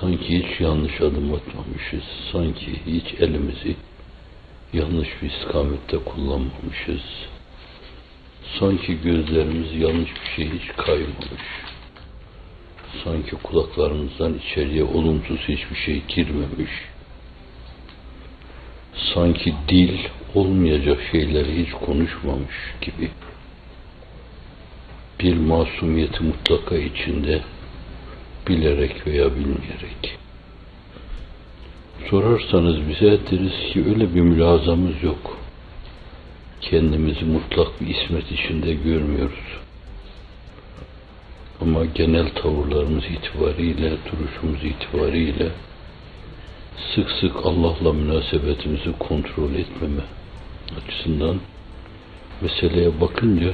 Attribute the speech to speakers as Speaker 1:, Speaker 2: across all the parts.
Speaker 1: Sanki hiç yanlış adım atmamışız, sanki hiç elimizi yanlış bir istikamette kullanmamışız. Sanki gözlerimiz yanlış bir şey hiç kaymamış. Sanki kulaklarımızdan içeriye olumsuz hiçbir şey girmemiş. Sanki dil olmayacak şeyleri hiç konuşmamış gibi. Bir masumiyeti mutlaka içinde, bilerek veya bilmeyerek. Sorarsanız bize deriz ki öyle bir mülazamız yok. Kendimizi mutlak bir ismet içinde görmüyoruz. Ama genel tavırlarımız itibariyle, duruşumuz itibariyle sık sık Allah'la münasebetimizi kontrol etmeme açısından meseleye bakınca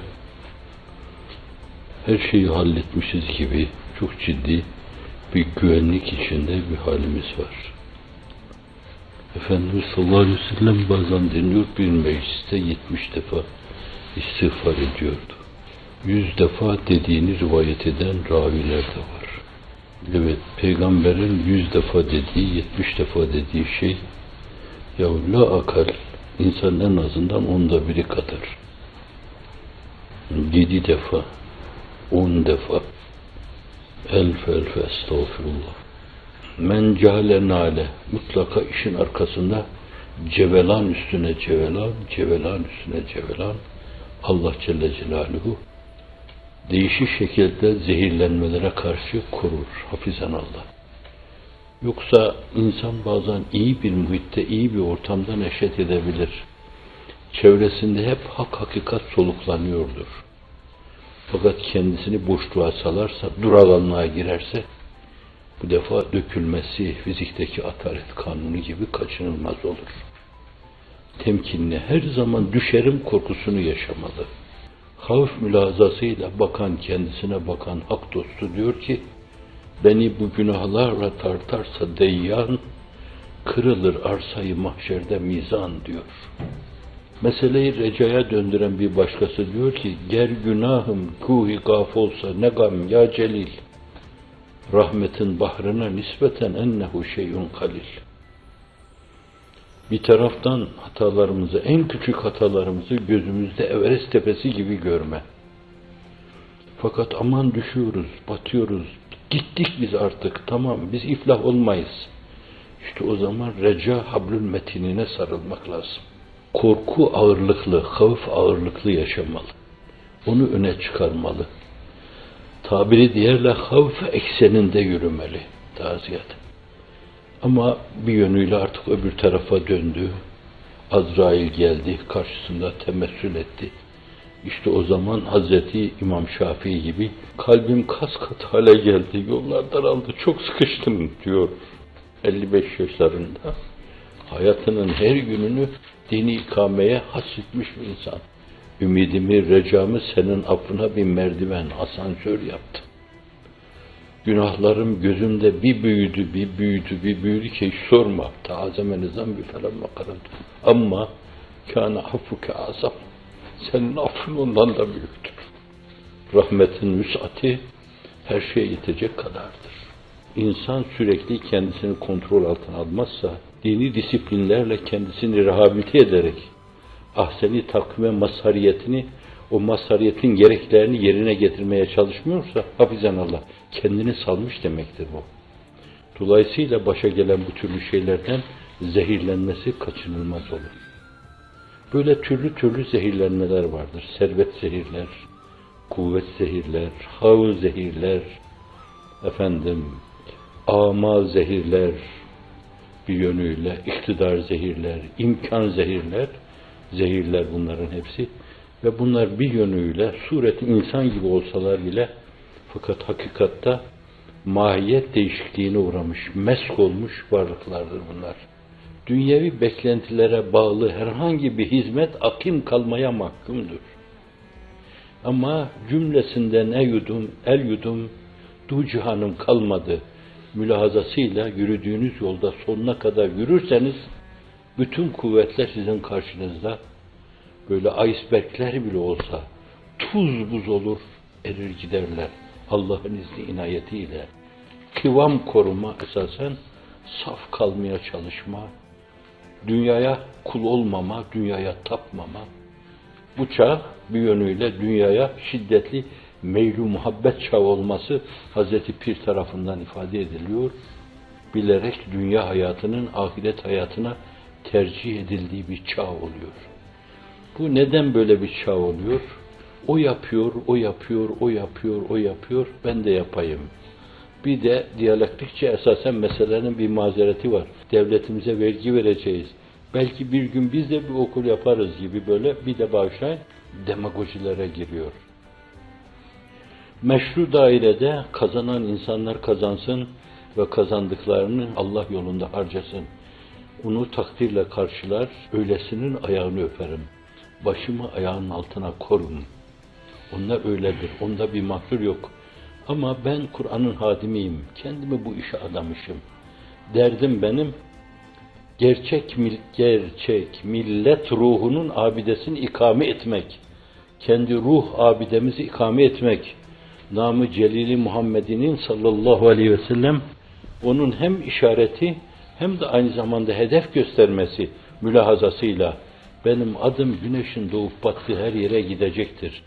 Speaker 1: her şeyi halletmişiz gibi çok ciddi bir güvenlik içinde bir halimiz var. Efendimiz sallallahu aleyhi ve sellem bazen deniyor bir mecliste 70 defa istiğfar ediyordu. 100 defa dediğini rivayet eden raviler de var. Evet, peygamberin 100 defa dediği, 70 defa dediği şey ya la akal, insan en azından 1/10 kadar. 7 defa, 10 defa elf estağfurullah. Men cehale nale, mutlaka işin arkasında cevelan üstüne cevelan, cevelan üstüne cevelan, Allah Celle Celaluhu değişik şekilde zehirlenmelere karşı korur, hafizan Allah. Yoksa insan bazen iyi bir muhitte, iyi bir ortamda neşet edebilir. Çevresinde hep hak hakikat soluklanıyordur. Fakat kendisini boşluğa salarsa, duraganlığa girerse, bu defa dökülmesi fizikteki atalet kanunu gibi kaçınılmaz olur. Temkinli, her zaman düşerim korkusunu yaşamalı. Havf mülazasıyla bakan, kendisine bakan hak dostu diyor ki, beni bu günahlarla tartarsa deyyan, kırılır arsayı mahşerde mizan diyor. Meseleyi recaya döndüren bir başkası diyor ki, ger günahım kuhi gaf olsa ne gam ya celil, rahmetin bahrına nispeten ennehu şeyun kalil. Bir taraftan hatalarımızı, en küçük hatalarımızı gözümüzde Everest tepesi gibi görme. Fakat aman düşüyoruz, batıyoruz, gittik biz artık, tamam biz iflah olmayız. İşte o zaman reca hablül metinine sarılmak lazım. Korku ağırlıklı, havf ağırlıklı yaşamalı. Onu öne çıkarmalı. Tabiri diğerle havf ekseninde yürümeli. Daha ziyade. Ama bir yönüyle artık öbür tarafa döndü. Azrail geldi, karşısında temessül etti. İşte o zaman Hazreti İmam Şafii gibi kalbim kas kat hale geldi, yollar daraldı, çok sıkıştım diyor. 55 yaşlarında hayatının her gününü dini ikameye hasretmiş bir insan. Ümidimi, recamı senin affına bir merdiven, asansör yaptı. Günahlarım gözümde bir büyüdü ki hiç sorma. Tazemenizden bir falan makarım. Ama kâne affuke azam. Senin affın ondan da büyüktür. Rahmetin vüs'ati her şeye yetecek kadardır. İnsan sürekli kendisini kontrol altına almazsa, dini disiplinlerle kendisini rehabilite ederek, ahseni takvime mazhariyetini, o mazhariyetin gereklerini yerine getirmeye çalışmıyorsa, hafizanallah, kendini salmış demektir bu. Dolayısıyla başa gelen bu türlü şeylerden zehirlenmesi kaçınılmaz olur. Böyle türlü zehirlenmeler vardır. Servet zehirler, kuvvet zehirler, hav zehirler, ama zehirler, bir yönüyle iktidar zehirler, imkan zehirler bunların hepsi. Ve bunlar bir yönüyle sureti insan gibi olsalar bile fakat hakikatta mahiyet değişikliğine uğramış, mesk olmuş varlıklardır bunlar. Dünyevi beklentilere bağlı herhangi bir hizmet akim kalmaya mahkumdur. Ama cümlesinden el yudum, du cihanım kalmadı mülahazasıyla yürüdüğünüz yolda sonuna kadar yürürseniz, bütün kuvvetler sizin karşınızda, böyle icebergler bile olsa tuz buz olur, erir giderler Allah'ın izni inayetiyle. kıvam koruma esasen, saf kalmaya çalışma, dünyaya kul olmama, dünyaya tapmama. Bu çağ bir yönüyle dünyaya şiddetli meylu muhabbet çağı olması Hazreti Pir tarafından ifade ediliyor. Bilerek dünya hayatının ahiret hayatına tercih edildiği bir çağ oluyor. Bu neden böyle bir çağ oluyor? O yapıyor, o yapıyor, o yapıyor, o yapıyor, ben de yapayım. Bir de diyalektikçe esasen meselenin bir mazereti var. Devletimize vergi vereceğiz. Belki bir gün biz de bir okul yaparız gibi böyle bir de bağışlayın demagojilere giriyor. Meşru dairede kazanan insanlar kazansın ve kazandıklarını Allah yolunda harcasın. Onu takdirle karşılar, öylesinin ayağını öperim. Başımı ayağının altına korum. Onlar öyledir, onda bir mahsur yok. Ama ben Kur'an'ın hadimiyim, kendimi bu işe adamışım. Derdim benim, gerçek millet ruhunun abidesini ikame etmek, kendi ruh abidemizi ikame etmek, namı celili Muhammed'in sallallahu aleyhi ve sellem, onun hem işareti hem de aynı zamanda hedef göstermesi mülahazasıyla, benim adım güneşin doğup battığı her yere gidecektir.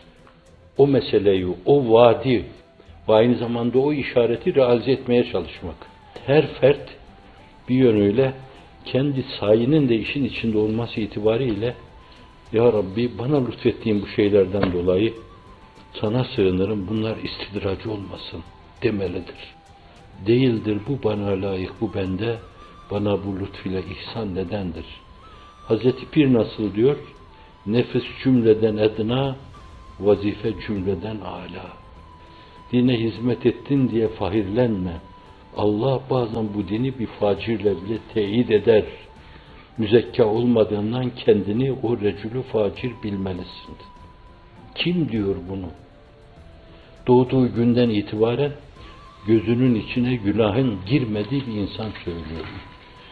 Speaker 1: O meseleyi, o vaadi ve aynı zamanda o işareti realize etmeye çalışmak. Her fert bir yönüyle kendi sayının de işin içinde olması itibariyle, Ya Rabbi bana lütfettiğin bu şeylerden dolayı sana sığınırım, bunlar istidracı olmasın demelidir. Değildir bu bana layık, bu bende, bana bu lütfüyle ihsan nedendir? Hazreti Pir nasıl diyor? Nefis cümleden edna, vazife cümleden âlâ. Dine hizmet ettin diye fahirlenme. Allah bazen bu dini bir facirle bile teyit eder. Müzekka olmadığından kendini o recülü facir bilmelisin. Kim diyor bunu? Doğduğu günden itibaren gözünün içine günahın girmediği bir insan söylüyor.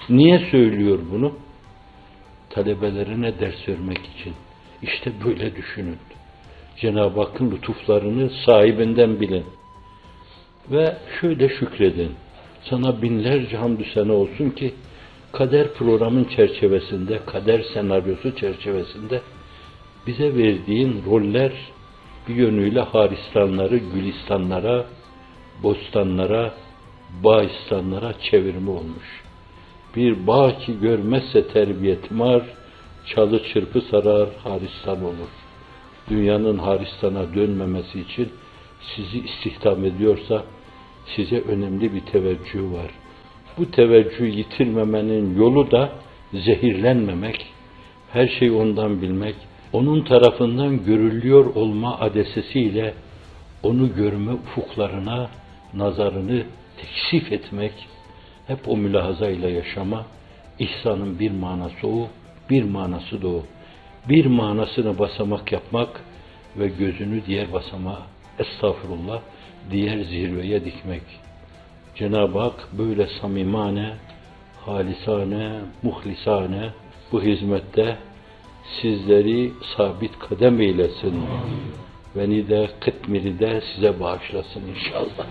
Speaker 1: Niye söylüyor bunu? Talebelerine ders vermek için. İşte böyle düşünün. Cenab-ı Hakk'ın lütuflarını sahibinden bilin. Ve şöyle şükredin. Sana binlerce hamdü sena olsun ki kader programın çerçevesinde, kader senaryosu çerçevesinde bize verdiğin roller bir yönüyle haristanları gülistanlara, bostanlara, bağistanlara çevirme olmuş. Bir bağ ki görmezse terbiyetmar, çalı çırpı sarar, haristan olur. Dünyanın haristana dönmemesi için sizi istihdam ediyorsa size önemli bir teveccüh var. Bu teveccühü yitirmemenin yolu da zehirlenmemek, her şeyi ondan bilmek, onun tarafından görülüyor olma adesesiyle onu görme ufuklarına nazarını teksif etmek, hep o mülahazayla yaşama, ihsanın bir manası o, bir manası da o. Bir manasını basamak yapmak ve gözünü diğer basamağa, estağfurullah, diğer zirveye dikmek. Cenab-ı Hak böyle samimane, halisane, muhlisane bu hizmette sizleri sabit kadem eylesin. Beni de kıtmiri de size bağışlasın inşallah.